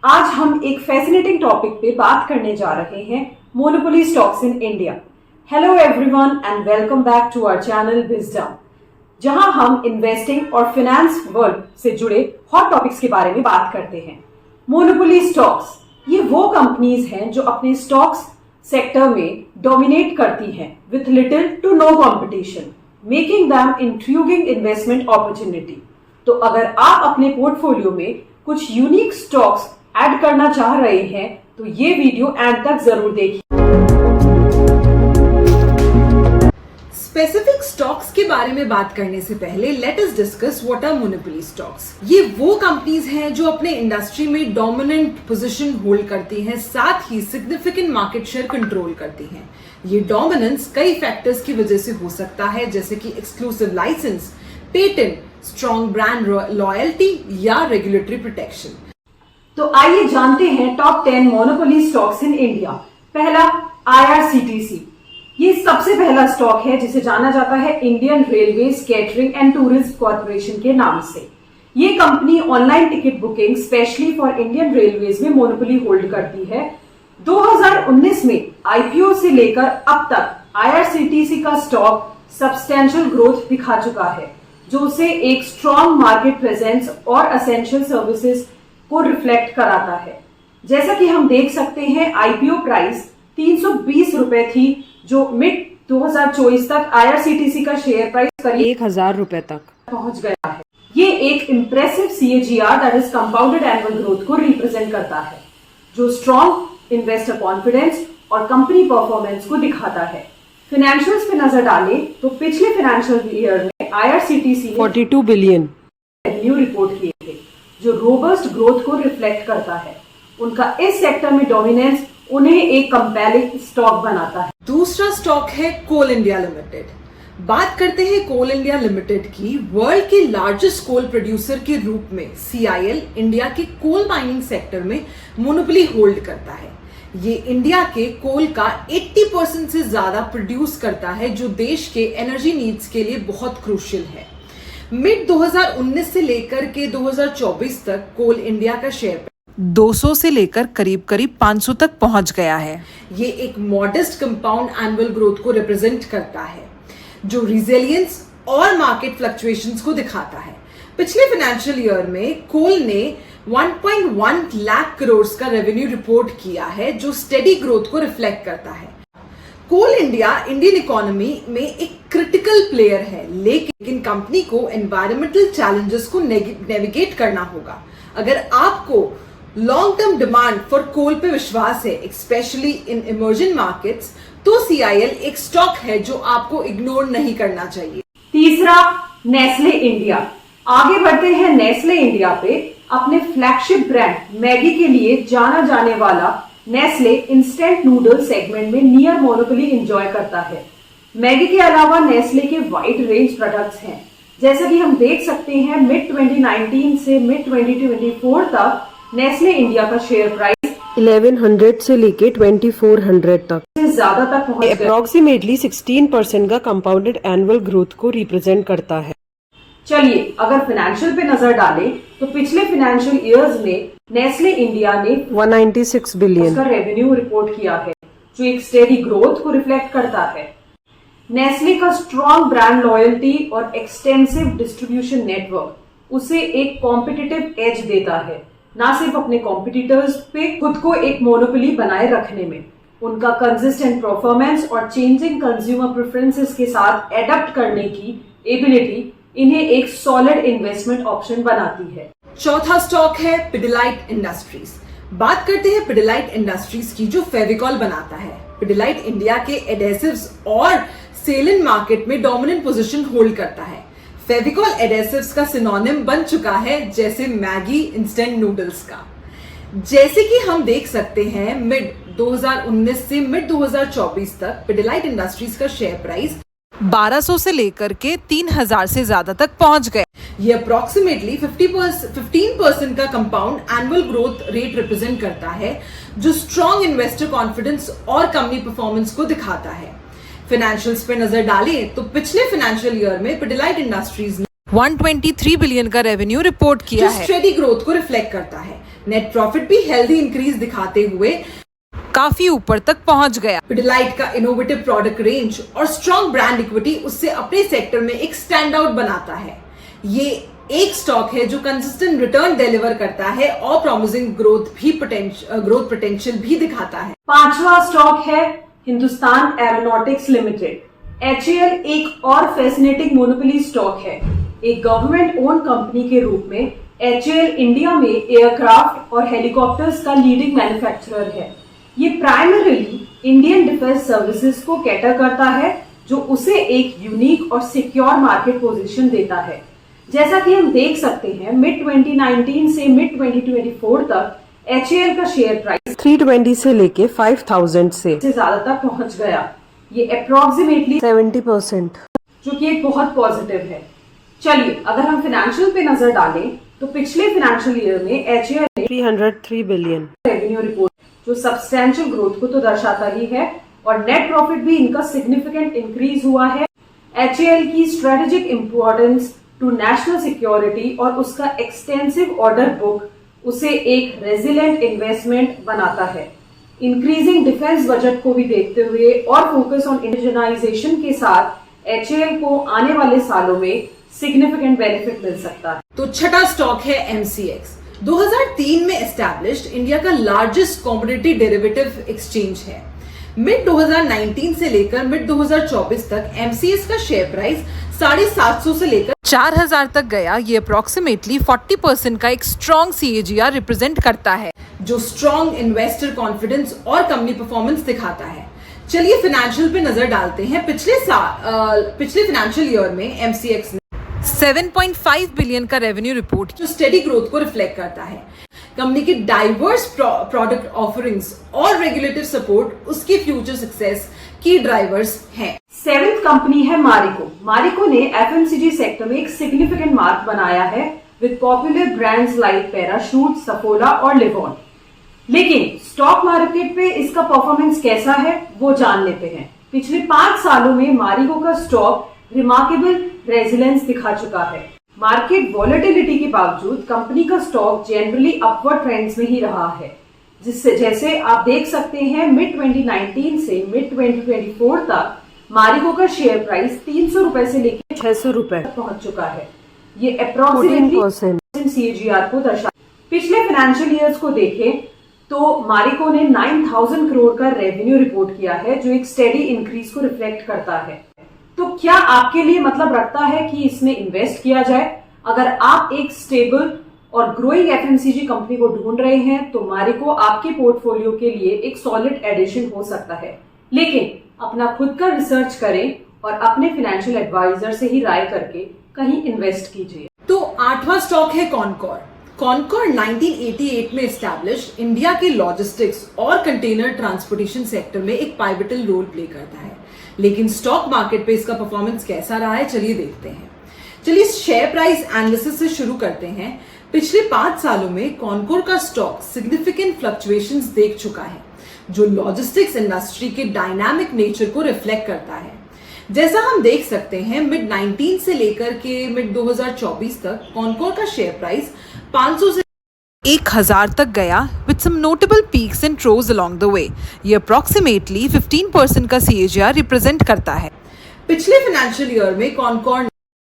आज हम एक फैसिनेटिंग टॉपिक पे बात करने जा रहे हैं, monopoly stocks in India. Hello everyone and welcome back to our channel Wisdom, जहां हम इन्वेस्टिंग और फाइनेंस वर्ल्ड से जुड़े हॉट टॉपिक्स के बारे में बात करते हैं। मोनोपोली स्टॉक्स ये वो कंपनीज हैं जो अपने स्टॉक्स सेक्टर में डोमिनेट करती हैं with little to no competition, making them intriguing investment opportunity. तो अगर आप अपने पोर्टफोलियो में कुछ यूनिक स्टॉक्स ऐड करना चाह रहे हैं तो ये वीडियो एंड तक जरूर देखिए। स्पेसिफिक स्टॉक्स के बारे में बात करने से पहले let us discuss what are monopoly stocks. ये वो कंपनीज हैं जो अपने इंडस्ट्री में डोमिनेंट पोजीशन होल्ड करती हैं, साथ ही सिग्निफिकेंट मार्केट शेयर कंट्रोल करती हैं। ये डोमिनेंस कई फैक्टर्स की वजह से हो सकता है, जैसे कि exclusive licence, patent, strong brand loyalty या रेगुलेटरी प्रोटेक्शन। तो आइए जानते हैं top 10 monopoly stocks in India. पहला, IRCTC। ये सबसे पहला स्टॉक है जिसे जाना जाता है Indian railways catering and tourism corporation के नाम से। ये company online ticket booking specially for Indian railways में मोनोपोली होल्ड करती है। 2019 में IPO से लेकर अब तक IRCTC का स्टॉक सब्सटैंशियल ग्रोथ दिखा चुका है, जो उसे एक स्ट्रॉन्ग मार्केट प्रेजेंस और असेंशियल सर्विसेज को रिफ्लेक्ट कराता है। जैसा कि हम देख सकते हैं, IPO प्राइस 320 रुपए थी, जो मिड 2024 तक IRCTC का शेयर प्राइस करीब 1000 रुपए तक पहुंच गया है। ये एक impressive CAGR that is compounded annual growth को रिप्रेजेंट करता है, जो स्ट्रॉन्ग इन्वेस्टर कॉन्फिडेंस और कंपनी परफॉर्मेंस को दिखाता है। फाइनेंशियल्स पे नजर डालें तो पिछले फाइनेंशियल ईयर में IRCTC ने 42 बिलियन रेवेन्यू रिपोर्ट किए थे, जो रोबस्ट ग्रोथ को रिफ्लेक्ट करता है। उनका इस सेक्टर में डोमिनेंस उन्हें एक कंपेलिंग स्टॉक बनाता है। दूसरा स्टॉक है कोल इंडिया लिमिटेड। बात करते हैं कोल इंडिया लिमिटेड की। वर्ल्ड के लार्जेस्ट कोल प्रोड्यूसर के रूप में CIL इंडिया के कोल माइनिंग सेक्टर में मोनोपोली होल्ड करता है। ये इंडिया के कोल का 80% से ज्यादा प्रोड्यूस करता है, जो देश के एनर्जी नीड्स के लिए बहुत क्रूशियल है। मिड 2019 से लेकर के 2024 तक कोल इंडिया का शेयर 200 से लेकर करीब 500 तक पहुंच गया है। ये एक मॉडेस्ट कंपाउंड एनुअल ग्रोथ को रिप्रेजेंट करता है, जो रिजिलियंस और मार्केट फ्लक्चुएशंस को दिखाता है। पिछले फाइनेंशियल ईयर में कोल ने 1.1 लाख करोड़ का रेवेन्यू रिपोर्ट किया है, जो स्टेडी ग्रोथ को रिफ्लेक्ट करता है। कोल इंडिया इंडियन इकोनॉमी में एक क्रिटिकल प्लेयर है, लेकिन कंपनी को एनवायरमेंटल चैलेंजेस को नेविगेट करना होगा। अगर आपको long term demand for coal पे विश्वास है, स्पेशली इन इमर्जिंग मार्केट्स, तो CIL एक स्टॉक है जो आपको इग्नोर नहीं करना चाहिए। तीसरा, नेस्ले इंडिया। आगे बढ़ते हैं नेस्ले इंडिया पे। अपने फ्लैगशिप ब्रांड मैगी के लिए जाना जाने वाला नेस्ले इंस्टेंट नूडल सेगमेंट में नियर मोनोपोली एंजॉय करता है। मैगी के अलावा नेस्ले के वाइड रेंज प्रोडक्ट्स हैं, जैसा कि हम देख सकते हैं मिड 2019 से मिड 2024 तक नेस्ले इंडिया का शेयर प्राइस 1100 से लेके 2400 तक से ज्यादा तक पहुंच गया। अप्रोक्सीमेटली 16% का कंपाउंडेड एनुअल ग्रोथ को रिप्रेजेंट करता है। चलिए, अगर फाइनेंशियल पे नजर डालें तो पिछले फाइनेंशियल ईयर्स में नेस्ले इंडिया ने 196 बिलियन का रेवेन्यू रिपोर्ट किया है, जो एक स्टेडी ग्रोथ को रिफ्लेक्ट करता है। नेस्ले का स्ट्रॉन्ग ब्रांड लॉयल्टी और एक्सटेंसिव डिस्ट्रीब्यूशन नेटवर्क उसे एक कॉम्पिटिटिव एज देता है, ना सिर्फ अपने कॉम्पिटिटर्स पे खुद को एक मोनोपोली बनाए रखने में। उनका कंसिस्टेंट परफॉर्मेंस और चेंजिंग कंज्यूमर प्रेफरेंसेस के साथ एडप्ट करने की एबिलिटी इन्हें एक सॉलिड इन्वेस्टमेंट ऑप्शन बनाती है। चौथा स्टॉक है पिडिलाइट इंडस्ट्रीज। बात करते हैं पिडिलाइट इंडस्ट्रीज की, जो फेविकॉल बनाता है। पिडिलाइट इंडिया के एडेसिव्स और सेलिन मार्केट में डोमिनेंट पोजीशन होल्ड करता है। फेविकॉल एडेसिव्स का सिनोनिम बन चुका है, जैसे मैगी इंस्टेंट नूडल्स का। जैसे कि हम देख सकते हैं, मिड 2019 से मिड 2024 तक पिडिलाइट इंडस्ट्रीज का शेयर प्राइस 1200 से लेकर के 3000 से ज्यादा तक पहुंच गए। ये अप्रोक्सीमेटली 15% का compound annual growth rate represent करता है, जो स्ट्रॉन्ग इन्वेस्टर कॉन्फिडेंस और कंपनी परफॉर्मेंस को दिखाता है। फाइनेंशियल्स पे नजर डालें तो पिछले फाइनेंशियल ईयर में पिडिलाइट इंडस्ट्रीज ने 123 बिलियन का रेवेन्यू रिपोर्ट किया है, जो स्टेडी ग्रोथ को रिफ्लेक्ट करता है। नेट प्रॉफिट भी हेल्दी इंक्रीज दिखाते हुए काफी ऊपर तक पहुंच गया। पिडिलाइट का इनोवेटिव प्रोडक्ट रेंज और स्ट्रॉन्ग ब्रांड इक्विटी उससे अपने सेक्टर में एक स्टैंड आउट बनाता है। ये एक स्टॉक है जो कंसिस्टेंट रिटर्न डिलीवर करता है और प्रॉमिसिंग ग्रोथ पोटेंशियल भी दिखाता है। पांचवा स्टॉक है हिंदुस्तान एरोनॉटिक्स लिमिटेड। HAL एक और फैसिनेटिंग मोनोपोली स्टॉक है। एक गवर्नमेंट ओन कंपनी के रूप में HAL इंडिया में एयरक्राफ्ट और हेलीकॉप्टर्स का लीडिंग मैन्युफैक्चरर है। ये प्राइमरीली इंडियन डिफेंस सर्विसेज को कैटर करता है, जो उसे एक यूनिक और सिक्योर मार्केट पोजीशन देता है। जैसा कि हम देख सकते हैं, मिड 2019 से मिड 2024 तक HAL का शेयर प्राइस 320 से लेके 5000 से ज्यादा तक पहुंच गया। ये अप्रोक्सीमेटली 70%। जो कि एक बहुत पॉजिटिव है। चलिए, अगर हम फाइनेंशियल पे नजर डालें तो पिछले फाइनेंशियल ईयर में HAL ने 303 बिलियन रेवेन्यू रिपोर्ट जो सब्सटैंशियल ग्रोथ को तो दर्शाता ही है, और नेट प्रॉफिट भी इनका सिग्निफिकेंट इंक्रीज हुआ है। HAL की strategic importance to national security और उसका एक्सटेंसिव ऑर्डर बुक उसे एक रेजिलेंट इन्वेस्टमेंट बनाता है। इंक्रीजिंग डिफेंस बजट को भी देखते हुए और फोकस ऑन इंडिजनाइजेशन के साथ HAL को आने वाले सालों में सिग्निफिकेंट बेनिफिट मिल सकता है। तो छठा स्टॉक है MCX। 2003 में एस्टैब्लिश्ड इंडिया का लार्जेस्ट कॉमोडिटी डेरिवेटिव एक्सचेंज है। मिड 2019 से लेकर मिड 2024 तक MCX का शेयर प्राइस 750 से लेकर 4000 तक गया। ये अप्रोक्सीमेटली 40% का एक स्ट्रॉन्ग CAGR रिप्रेजेंट करता है, जो स्ट्रॉन्ग इन्वेस्टर कॉन्फिडेंस और कंपनी परफॉर्मेंस दिखाता है। चलिए फाइनेंशियल पे नजर डालते हैं। पिछले फाइनेंशियल ईयर में MCX ने 7.5 बिलियन का रेवेन्यू रिपोर्ट, जो स्टेडी ग्रोथ को रिफ्लेक्ट करता है। कंपनी की डाइवर्स प्रोडक्ट ऑफरिंग्स और रेगुलेटरी सपोर्ट उसकी फ्यूचर सक्सेस की ड्राइवर्स हैं। सेवेंथ कंपनी है मारिको। मारिको ने FMCG सेक्टर में एक सिग्निफिकेंट मार्क बनाया है with popular brands like parachute, Saffola और लिवॉन। लेकिन स्टॉक मार्केट पे इसका परफॉर्मेंस कैसा है वो जान लेते हैं। पिछले 5 सालों में मारिको का स्टॉक रिमार्केबल रेजिलेंस दिखा चुका है। मार्केट वॉलेटिलिटी के बावजूद कंपनी का स्टॉक जनरली अपवर्ड ट्रेंड्स में ही रहा है, जिससे जैसे आप देख सकते हैं मिड 2019 से मिड 2024 तक मारिको का शेयर प्राइस 300 रुपए से लेकर 600 रुपए पहुंच चुका है। ये अप्रोक्सीमेटली 14% CAGR को दर्शा। पिछले फाइनेंशियल ईयर्स को देखें तो मारिको ने 9000 करोड़ का रेवेन्यू रिपोर्ट किया है, जो एक स्टेडी इंक्रीज को रिफ्लेक्ट करता है। तो क्या आपके लिए मतलब रखता है कि इसमें इन्वेस्ट किया जाए? अगर आप एक स्टेबल और ग्रोइंग FMCG कंपनी को ढूंढ रहे हैं तो मारिको आपके पोर्टफोलियो के लिए एक सॉलिड एडिशन हो सकता है। लेकिन अपना खुद का रिसर्च करें और अपने फाइनेंशियल एडवाइजर से ही राय करके कहीं इन्वेस्ट कीजिए। तो आठवां स्टॉक है कॉनकॉर। कॉनकॉर 1988 में एस्टैब्लिश इंडिया के लॉजिस्टिक्स और कंटेनर ट्रांसपोर्टेशन सेक्टर में एक पाइवटल रोल प्ले करता है। लेकिन स्टॉक मार्केट पे इसका परफॉर्मेंस कैसा रहा है, चलिए देखते हैं। चलिए शेयर प्राइस एनालिसिस से शुरू करते हैं। पिछले 5 सालों में कॉनकॉर का स्टॉक सिग्निफिकेंट फ्लक्चुएशंस देख चुका है, जो लॉजिस्टिक्स इंडस्ट्री के डायनामिक नेचर को रिफ्लेक्ट करता है। जैसा हम देख सकते हैं, मिड 19 से लेकर के मिड 2024 तक कॉनकॉर का शेयर प्राइस 500 से 1000 तक गया, with some notable peaks and troughs along the way. ये अप्रोक्सीमेटली 15% का CAGR रिप्रेजेंट करता है। पिछले फाइनेंशियल ईयर में कॉनकॉर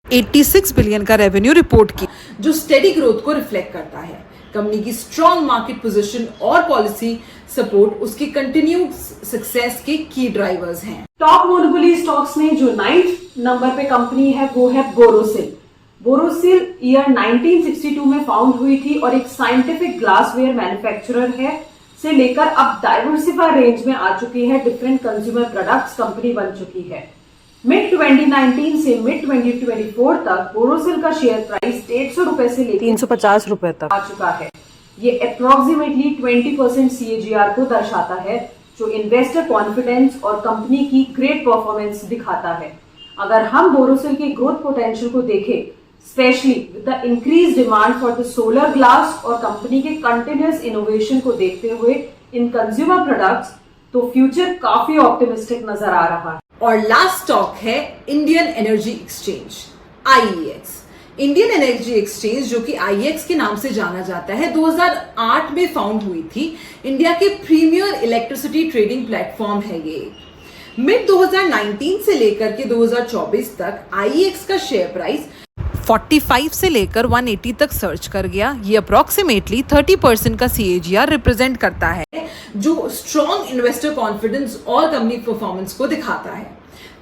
86 बिलियन का रेवेन्यू रिपोर्ट की, जो स्टेडी ग्रोथ को रिफ्लेक्ट करता है। कंपनी की स्ट्रॉन्ग मार्केट पोजीशन और पॉलिसी सपोर्ट उसकी कंटिन्यूड सक्सेस के की ड्राइवर्स हैं। टॉप मोनोपोली स्टॉक्स में जो 9th नंबर पे कंपनी है वो है बोरोसिल। बोरोसिल ईयर 1962 में फाउंड हुई थी और एक साइंटिफिक ग्लासवेयर मैन्युफैक्चरर है से लेकर अब डाइवर्सिफाइड रेंज में आ चुकी है। डिफरेंट कंज्यूमर प्रोडक्ट्स कंपनी बन चुकी है। मिड 2019 से मिड 2024 तक बोरोसिल का शेयर प्राइस 150 रुपए से लेकर 350 रुपए तक आ चुका है। ये अप्रोक्सीमेटली 20% CAGR को दर्शाता है, जो इन्वेस्टर कॉन्फिडेंस और कंपनी की ग्रेट परफॉर्मेंस दिखाता है। अगर हम बोरोसिल के ग्रोथ पोटेंशियल को देखें, specially with the increase demand for the solar glass और कंपनी के कंटिन्यूअस इनोवेशन को देखते हुए इन कंज्यूमर प्रोडक्ट्स, तो फ्यूचर काफी ऑप्टिमिस्टिक नजर आ रहा है। और लास्ट स्टॉक है Indian energy exchange IEX। Indian energy exchange, जो कि IEX के नाम से जाना जाता है, 2008 में फाउंड हुई थी। इंडिया के प्रीमियर इलेक्ट्रिसिटी ट्रेडिंग प्लेटफॉर्म है ये। मिड 2019 से लेकर के 2024 तक IEX का शेयर प्राइस 45 से लेकर 180 तक सर्च कर गया। ये अप्रोक्सीमेटली 30% का CAGR रिप्रेजेंट करता है, जो स्ट्रॉन्ग इन्वेस्टर कॉन्फिडेंस और कंपनी परफॉर्मेंस को दिखाता है।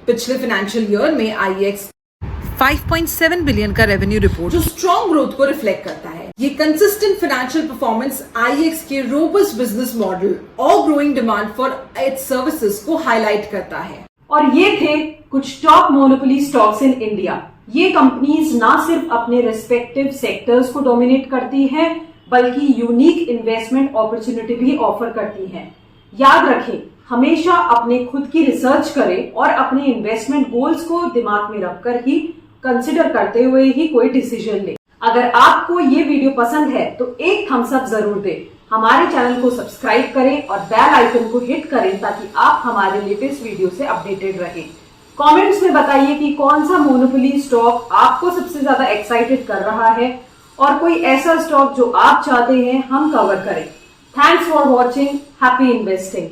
पिछले फाइनेंशियल ईयर में IEX 5.7 बिलियन का रेवेन्यू रिपोर्ट, जो स्ट्रॉन्ग ग्रोथ को रिफ्लेक्ट करता है। ये कंसिस्टेंट फाइनेंशियल परफॉर्मेंस IEX के रोबस्ट बिजनेस मॉडल और growing demand for its services को हाईलाइट करता है। और ये थे कुछ top monopoly stocks in India. ये कंपनीज ना सिर्फ अपने रिस्पेक्टिव सेक्टर्स को डोमिनेट करती हैं, बल्कि यूनिक इन्वेस्टमेंट अपॉर्चुनिटी भी ऑफर करती हैं। याद रखें, हमेशा अपने खुद की रिसर्च करें और अपने इन्वेस्टमेंट गोल्स को दिमाग में रखकर ही कंसिडर करते हुए ही कोई डिसीजन ले। अगर आपको ये वीडियो पसंद है तो एक थम्स अप जरूर दें, हमारे चैनल को सब्सक्राइब करें और बेल आइकन को हिट करें ताकि आप हमारे लेटेस्ट वीडियो से अपडेटेड रहें। कमेंट्स में बताइए कि कौन सा मोनोपोली स्टॉक आपको सबसे ज्यादा एक्साइटेड कर रहा है और कोई ऐसा स्टॉक जो आप चाहते हैं हम कवर करें। Thanks for watching. Happy investing.